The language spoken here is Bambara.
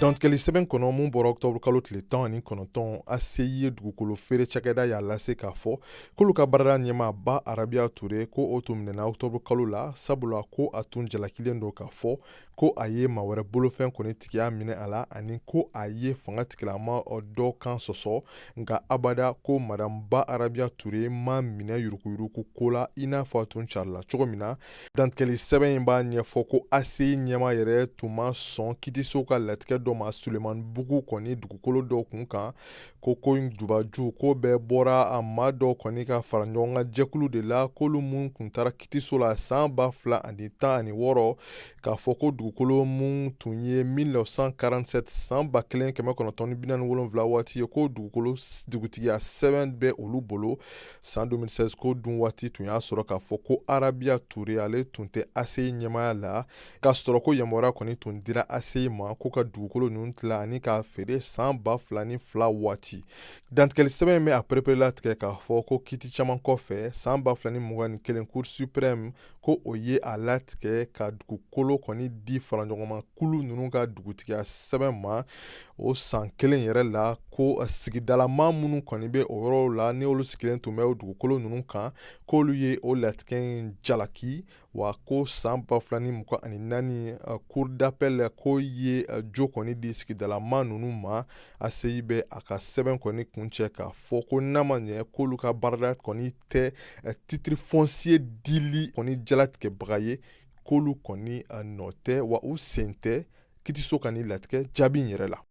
Dantigɛli sɛbɛn kɔnɔ mun bɔra octobre kalo tile 19 ACI ye dugukolo feere cakɛda y'a lase k'a fɔ k'olu ka baarada ɲɛmaa Ba Arabiya Ture ko o tun minɛna octobre kalo la sabula ko a tun jalakilen don k'a fɔ ko a ye maa wɛrɛ bolofɛn kɔni tigiya minɛ a la ani ko a ye fanga tigilama dɔ kan sɔsɔ nka abada ko madame Ba Arabiya Ture ma minɛ yuruguyurugu ko la i n'a fɔ a tun carila cogo min na. Dantigɛli sɛbɛn in b'a ɲɛfɔ ko ACI ɲɛmaa yɛrɛ tun ma sɔn Kitiso ka latigɛ dɔ ma Sulemani Bugu kɔni dugukolo dɔw kun kan ko in jubaju ko bɛɛ bɔra a maa dɔw kɔni ka fara ɲɔgɔn kan jɛkulu de la k'olu mun kun taara Kitiso la san 2016 k'a fɔ ko dugukolo mun tun ye 1947 san 1947 waati ye ko dugutigiya sɛbɛn bɛ olu bolo san 2016 ko dun waati tun y'a sɔrɔ k'a fɔ ko Arabiya Ture ale tun tɛ ACI ɲɛmaaya la k'a sɔrɔ ko yamaruya kɔni tun dira ACI ma ko ka dugukolo ninnu tila ani k'a feere san 2002 waati. Dantigɛli sɛbɛn bɛ a pereperela tigɛ k'a fɔ ko kiti caman kɔfɛ san 2021 Cour suprême ko o ye a latigɛ ka dugukolo kɔni di faraɲɔgɔnma kulu ninnu ka dugutigiya sɛbɛn ma o san kelen yɛrɛ la ko sigidalama minnu kɔni bɛ o yɔrɔw la ni olu sigilen tun bɛ o dugukolo ninnu kan k'olu ye o latigɛ in jalaki wa ko san 2024 Cour d'appel ko ye jo kɔni di sigidalama ninnu ma ACI bɛ a ka sɛbɛn kɔni kun cɛ k'a fɔ ko n'a ma ɲɛ k'olu ka baarada kɔni tɛ titre foncier dili kɔni jalatigɛbaga ye k'olu kɔni nɔ tɛ wa u sen tɛ Kitiso ka ni latigɛ jaabi in yɛrɛ la.